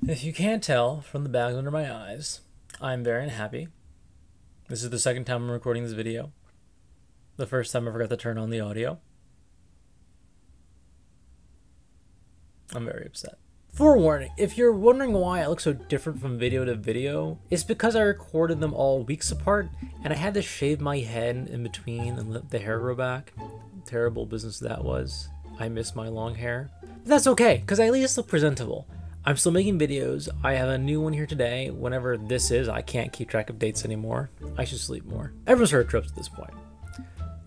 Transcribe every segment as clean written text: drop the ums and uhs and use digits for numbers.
If you can't tell from the bags under my eyes, I'm very unhappy. This is the second time I'm recording this video. The first time I forgot to turn on the audio. I'm very upset. Forewarning, if you're wondering why I look so different from video to video, it's because I recorded them all weeks apart and I had to shave my head in between and let the hair grow back. Terrible business that was. I miss my long hair. But that's okay, because I at least look presentable. I'm still making videos. I have a new one here today. Whenever this is, I can't keep track of dates anymore. I should sleep more. Everyone's heard of Tropes at this point.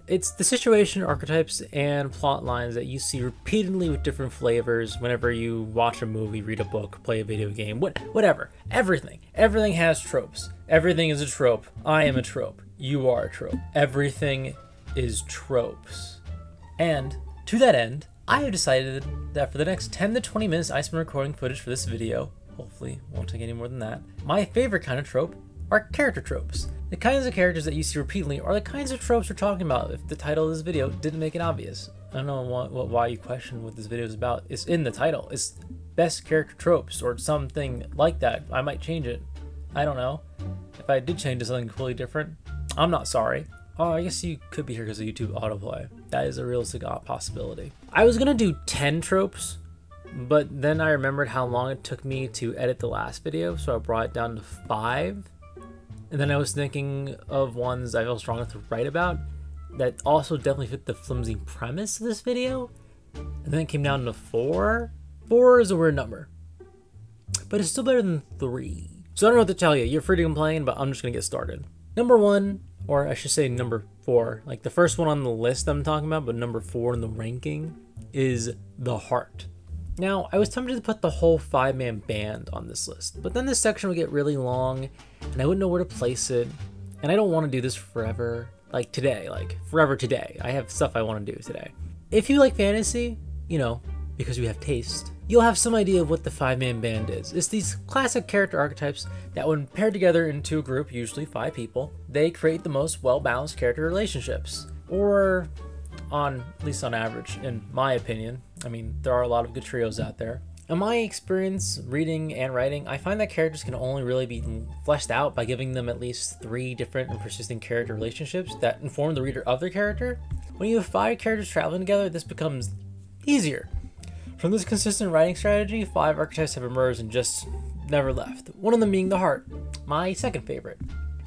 It's the situation, archetypes, and plot lines that you see repeatedly with different flavors whenever you watch a movie, read a book, play a video game, whatever. Everything. Everything has tropes. Everything is a trope. I am a trope. You are a trope. Everything is tropes. And to that end, I have decided that for the next 10 to 20 minutes I spend recording footage for this video, hopefully won't take any more than that, my favorite kind of trope are character tropes. The kinds of characters that you see repeatedly are the kinds of tropes we're talking about if the title of this video didn't make it obvious. I don't know why you question what this video is about. It's in the title. It's best character tropes or something like that. I might change it. I don't know. If I did change to something completely different, I'm not sorry. Oh, I guess you could be here because of YouTube autoplay. That is a realistic possibility. I was gonna do 10 tropes, but then I remembered how long it took me to edit the last video, so I brought it down to 5. And then I was thinking of ones I felt strong enough to write about that also definitely fit the flimsy premise of this video. And then it came down to 4. 4 is a weird number, but it's still better than 3. So I don't know what to tell you. You're free to complain, but I'm just gonna get started. Number 1, or I should say number 4, like the first one on the list I'm talking about, but number 4 in the ranking is the heart. Now, I was tempted to put the whole 5-man band on this list, but then this section would get really long and I wouldn't know where to place it. And I don't want to do this forever, like today, like forever today. I have stuff I want to do today. If you like fantasy, you know, because you have taste, you'll have some idea of what the 5-man band is. It's these classic character archetypes that when paired together into a group, usually 5 people, they create the most well-balanced character relationships. Or at least on average, in my opinion. I mean, there are a lot of good trios out there. In my experience reading and writing, I find that characters can only really be fleshed out by giving them at least 3 different and persistent character relationships that inform the reader of their character. When you have 5 characters traveling together, this becomes easier. From this consistent writing strategy, 5 archetypes have emerged and just never left. One of them being the heart, my second favorite.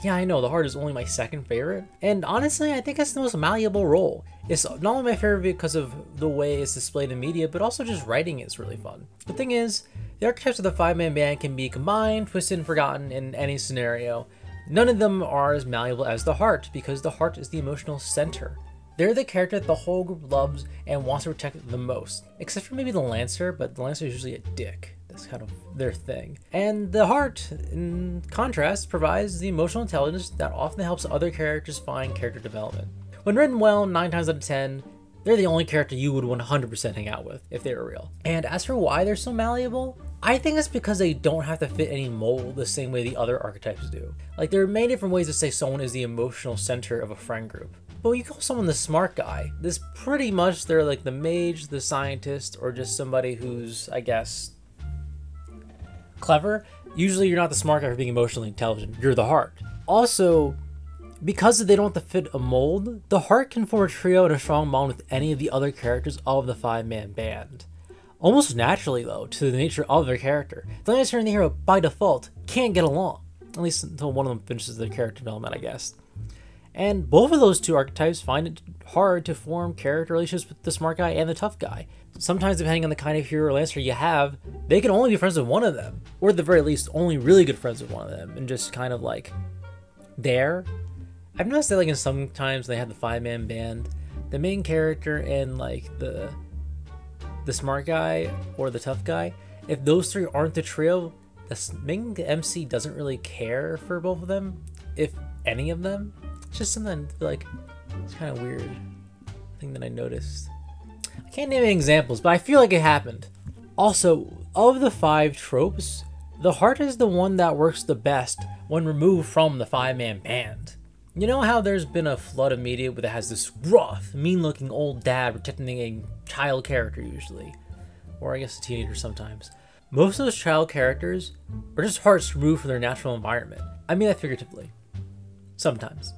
Yeah, I know, the heart is only my second favorite. And honestly, I think it's the most malleable role. It's not only my favorite because of the way it's displayed in media, but also just writing is really fun. The thing is, the archetypes of the 5-man band can be combined, twisted, and forgotten in any scenario. None of them are as malleable as the heart, because the heart is the emotional center. They're the character that the whole group loves and wants to protect the most. Except for maybe the Lancer, but the Lancer is usually a dick. That's kind of their thing. And the heart, in contrast, provides the emotional intelligence that often helps other characters find character development. When written well, 9 times out of 10, they're the only character you would 100% hang out with if they were real. And as for why they're so malleable, I think it's because they don't have to fit any mold the same way the other archetypes do. Like, there are many different ways to say someone is the emotional center of a friend group. But when you call someone the smart guy, this pretty much they're like the mage, the scientist, or just somebody who's, I guess, clever. Usually you're not the smart guy for being emotionally intelligent, you're the heart. Also, because they don't have to fit a mold, the heart can form a trio and a strong bond with any of the other characters of the 5-man band. Almost naturally though, to the nature of their character. The Lancer and the hero, by default, can't get along. At least until one of them finishes their character development, I guess. And both of those 2 archetypes find it hard to form character relationships with the smart guy and the tough guy. Sometimes, depending on the kind of hero or Lancer you have, they can only be friends with one of them, or at the very least, only really good friends with one of them, and just kind of like there. I've noticed that like in sometimes they have the 5-man band, the main character and like the smart guy or the tough guy, if those 3 aren't the trio, the main MC doesn't really care for both of them, if any of them. It's just something like, it's kind of weird thing that I noticed. I can't name any examples, but I feel like it happened. Also, of the 5 tropes, the heart is the one that works the best when removed from the 5-man band. You know how there's been a flood of media that has this rough, mean-looking old dad protecting a child character usually, or I guess a teenager sometimes. Most of those child characters are just hearts removed from their natural environment. I mean that figuratively. Sometimes.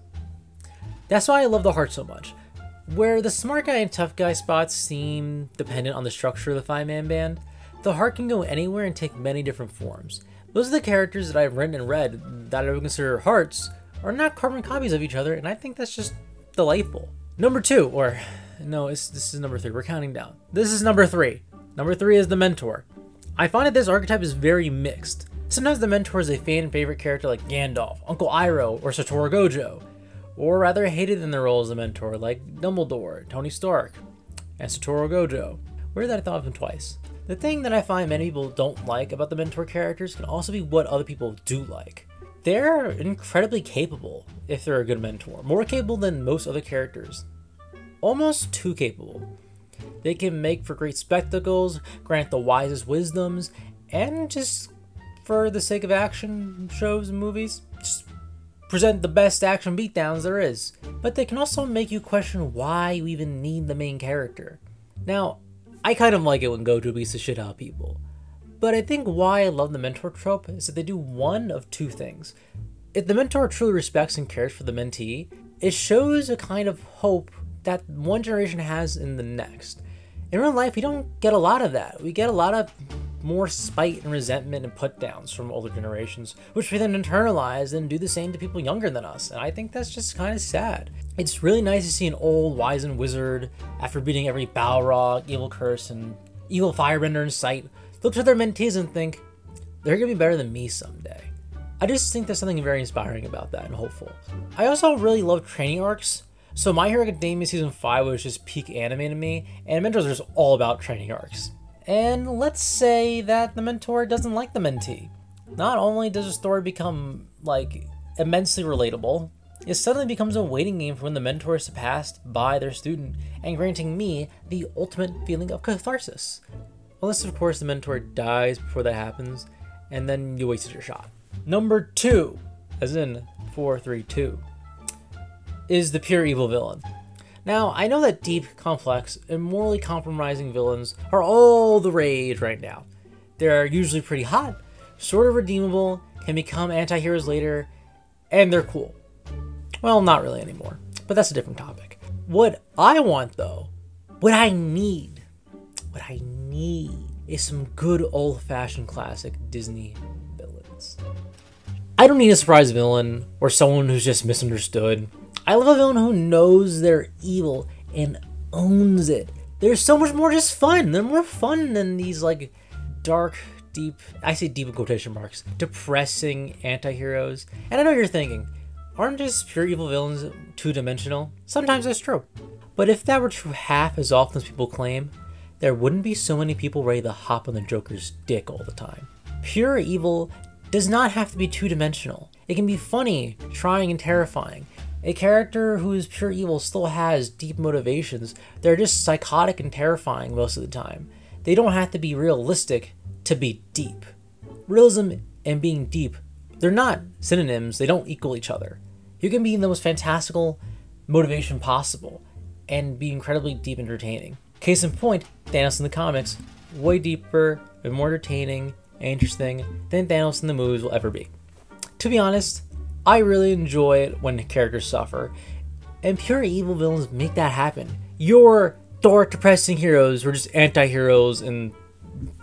That's why I love the heart so much. Where the smart guy and tough guy spots seem dependent on the structure of the five-man band, the heart can go anywhere and take many different forms. Those are the characters that I've written and read that I would consider hearts are not carbon copies of each other, and I think that's just delightful. Number 2, or no, this is number 3. We're counting down. This is number 3. Number 3 is the mentor. I find that this archetype is very mixed. Sometimes the mentor is a fan favorite character like Gandalf, Uncle Iroh, or Satoru Gojo, or rather hated in their role as a mentor like Dumbledore, Tony Stark, and Satoru Gojo. Weird that I thought of him twice. The thing that I find many people don't like about the mentor characters can also be what other people do like. They're incredibly capable if they're a good mentor, more capable than most other characters. Almost too capable. They can make for great spectacles, grant the wisest wisdoms, and just for the sake of action shows and movies, just present the best action beatdowns there is. But they can also make you question why you even need the main character. Now, I kind of like it when Gojo beats the shit out of people. But I think why I love the mentor trope is that they do one of two things. If the mentor truly respects and cares for the mentee, it shows a kind of hope that one generation has in the next. In real life, we don't get a lot of that. We get a lot of more spite and resentment and put downs from older generations, which we then internalize and do the same to people younger than us. And I think that's just kind of sad. It's really nice to see an old wizened wizard, after beating every Balrog, evil curse, and evil firebender in sight, look to their mentees and think, they're gonna be better than me someday. I just think there's something very inspiring about that and hopeful. I also really love training arcs. So My Hero Academia Season 5 was just peak anime to me, and Mentors are just all about training arcs. And let's say that the mentor doesn't like the mentee. Not only does the story become, like, immensely relatable, it suddenly becomes a waiting game for when the mentor is surpassed by their student, and granting me the ultimate feeling of catharsis. Unless, of course, the mentor dies before that happens, and then you wasted your shot. Number 2, as in 432, is the pure evil villain. Now, I know that deep, complex, and morally compromising villains are all the rage right now. They're usually pretty hot, sort of redeemable, can become anti-heroes later, and they're cool. Well, not really anymore, but that's a different topic. What I want, though, what I need is some good old-fashioned classic Disney villains. I don't need a surprise villain or someone who's just misunderstood. I love a villain who knows they're evil and owns it. They're so much more just fun. They're more fun than these, like, dark, deep, I say deep in quotation marks, depressing anti-heroes. And I know you're thinking, aren't just pure evil villains two-dimensional? Sometimes that's true. But if that were true half as often as people claim, there wouldn't be so many people ready to hop on the Joker's dick all the time. Pure evil does not have to be two-dimensional. It can be funny, trying, and terrifying. A character who is pure evil still has deep motivations. They're just psychotic and terrifying most of the time. They don't have to be realistic to be deep. Realism and being deep, they're not synonyms. They don't equal each other. You can be the most fantastical motivation possible and be incredibly deep entertaining. Case in point, Thanos in the comics, way deeper and more entertaining and interesting than Thanos in the movies will ever be. To be honest, I really enjoy it when characters suffer, and pure evil villains make that happen. Your dark, depressing heroes who are just anti-heroes in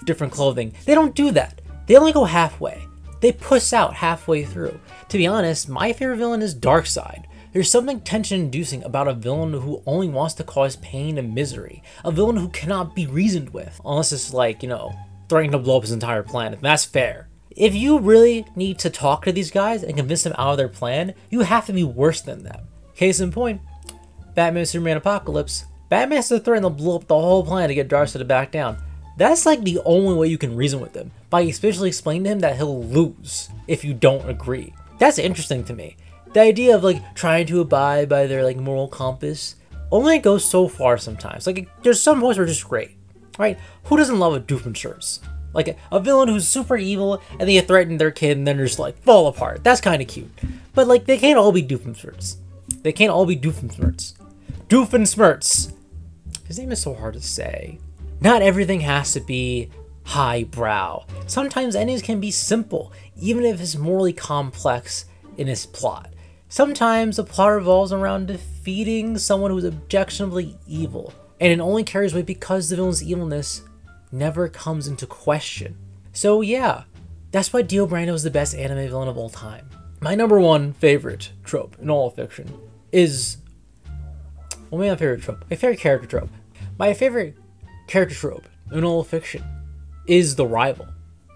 different clothing, they don't do that. They only go halfway. They puss out halfway through. To be honest, my favorite villain is Darkseid. There's something tension-inducing about a villain who only wants to cause pain and misery. A villain who cannot be reasoned with, unless it's like, threatening to blow up his entire planet. That's fair. If you really need to talk to these guys and convince them out of their plan, you have to be worse than them. Case in point, Batman Superman Apocalypse. Batman has to threaten to blow up the whole planet to get Darkseid to back down. That's like the only way you can reason with him, by especially explaining to him that he'll lose if you don't agree. That's interesting to me. The idea of trying to abide by their moral compass only goes so far sometimes. There's some points where it's just great, right? Who doesn't love a Doofenshmirtz? A villain who's super evil and they threaten their kid and then just fall apart. That's kind of cute. But they can't all be Doofenshmirtz. They can't all be Doofenshmirtz. Doofenshmirtz. His name is so hard to say. Not everything has to be highbrow. Sometimes endings can be simple, even if it's morally complex in its plot. Sometimes the plot revolves around defeating someone who's objectionably evil, and it only carries weight because the villain's evilness never comes into question. So yeah, that's why Dio Brando is the best anime villain of all time. My number one favorite trope in all fiction is, well, maybe my favorite trope, my favorite character trope. My favorite character trope in all fiction is the rival,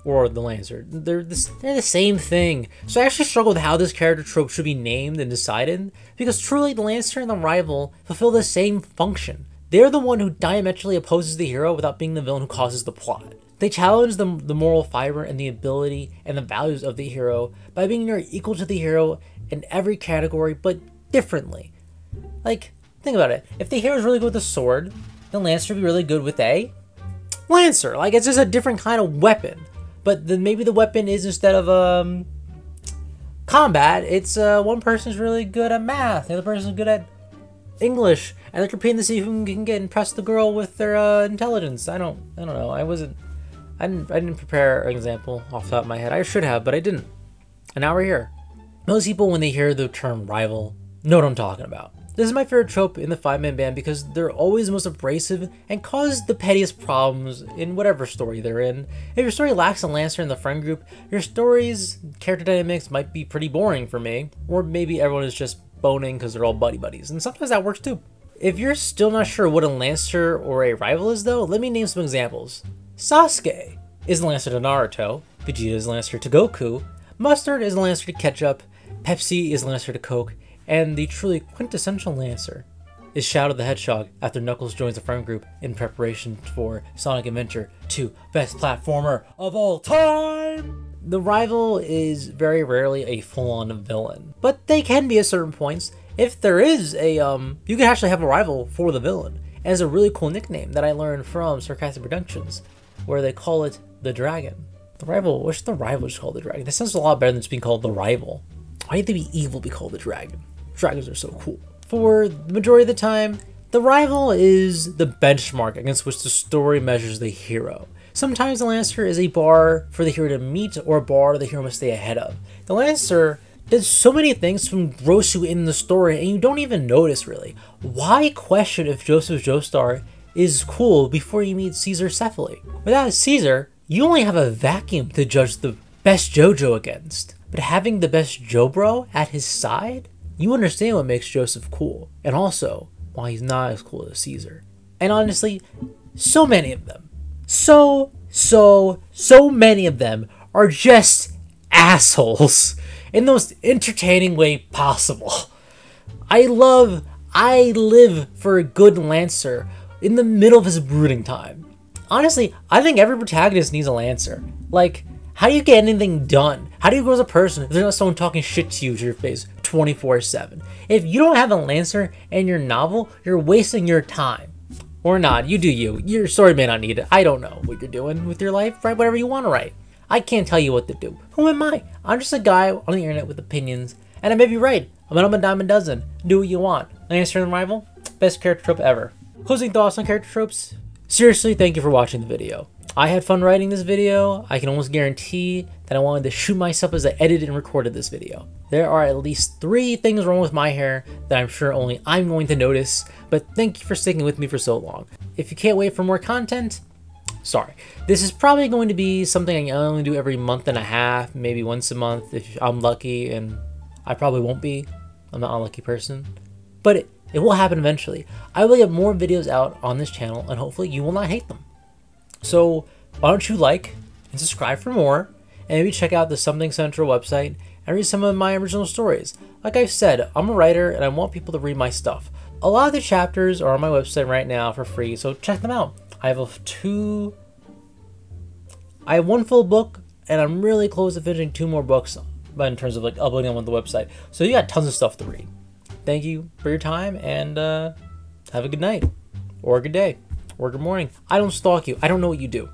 or the Lancer. They're the same thing. So I actually struggle with how this character trope should be named and decided, because truly the Lancer and the rival fulfill the same function. They're the one who diametrically opposes the hero without being the villain who causes the plot. They challenge the moral fiber and the ability and the values of the hero by being near equal to the hero in every category, but differently. Like, think about it. If the hero is really good with a sword, then Lancer would be really good with a Lancer. Like, it's just a different kind of weapon. But then maybe the weapon is, instead of combat, it's one person's really good at math, the other person's good at English, and they're competing to see who can get impress the girl with their intelligence. I don't know. I didn't prepare an example off the top of my head. I should have, but I didn't. And now we're here. Most people, when they hear the term rival, know what I'm talking about. This is my favorite trope in the 5-man band because they're always the most abrasive and cause the pettiest problems in whatever story they're in. If your story lacks a Lancer in the friend group, your story's character dynamics might be pretty boring for me, or maybe everyone is just boning because they're all buddies, and sometimes that works too. If you're still not sure what a Lancer or a rival is though, let me name some examples. Sasuke is the Lancer to Naruto, Vegeta is the Lancer to Goku, Mustard is the Lancer to Ketchup, Pepsi is the Lancer to Coke, and the truly quintessential Lancer is Shadow the Hedgehog after Knuckles joins the friend group in preparation for Sonic Adventure 2, best platformer of all time! The rival is very rarely a full-on villain, but they can be at certain points. If there is a, you can actually have a rival for the villain. And it's a really cool nickname that I learned from Sarcastic Productions, where they call it the Dragon. The rival, what's the rival just called the Dragon? That sounds a lot better than just being called the rival. Why do they be evil be called the Dragon? Dragons are so cool. For the majority of the time, the rival is the benchmark against which the story measures the hero. Sometimes the Lancer is a bar for the hero to meet or a bar the hero must stay ahead of. The Lancer does so many things to engross you in the story and you don't even notice really. Why question if Joseph Joestar is cool before you meet Caesar Cephaly? Without Caesar, you only have a vacuum to judge the best JoJo against. But having the best JoBro at his side, you understand what makes Joseph cool, and also why he's not as cool as Caesar. And honestly, so many of them, so many of them are just assholes in the most entertaining way possible. I live for a good Lancer in the middle of his brooding time. Honestly, I think every protagonist needs a Lancer. Like, how do you get anything done? How do you grow as a person if there's not someone talking shit to you to your face 24/7? If you don't have a Lancer in your novel, you're wasting your time. Or not, you do you. Your story may not need it. I don't know what you're doing with your life. Write whatever you want to write. I can't tell you what to do. Who am I? I'm just a guy on the internet with opinions. And I may be right. I'm a dime a dozen. Do what you want. Lancer and rival? Best character trope ever. Closing thoughts on character tropes? Seriously, thank you for watching the video. I had fun writing this video. I can almost guarantee that I wanted to shoot myself as I edited and recorded this video. There are at least 3 things wrong with my hair that I'm sure only I'm going to notice, but thank you for sticking with me for so long. If you can't wait for more content, sorry. This is probably going to be something I only do every month and a half, maybe once a month if I'm lucky, and I probably won't be. I'm not an unlucky person. But it will happen eventually. I will get more videos out on this channel, and hopefully you will not hate them. So why don't you like and subscribe for more, and maybe check out the Something Central website and read some of my original stories. Like I've said, I'm a writer and I want people to read my stuff. A lot of the chapters are on my website right now for free, so check them out. I have one full book, and I'm really close to finishing 2 more books, but in terms of like uploading them on the website. So you got tons of stuff to read. Thank you for your time, and have a good night, or a good day, or good morning. I don't stalk you. I don't know what you do.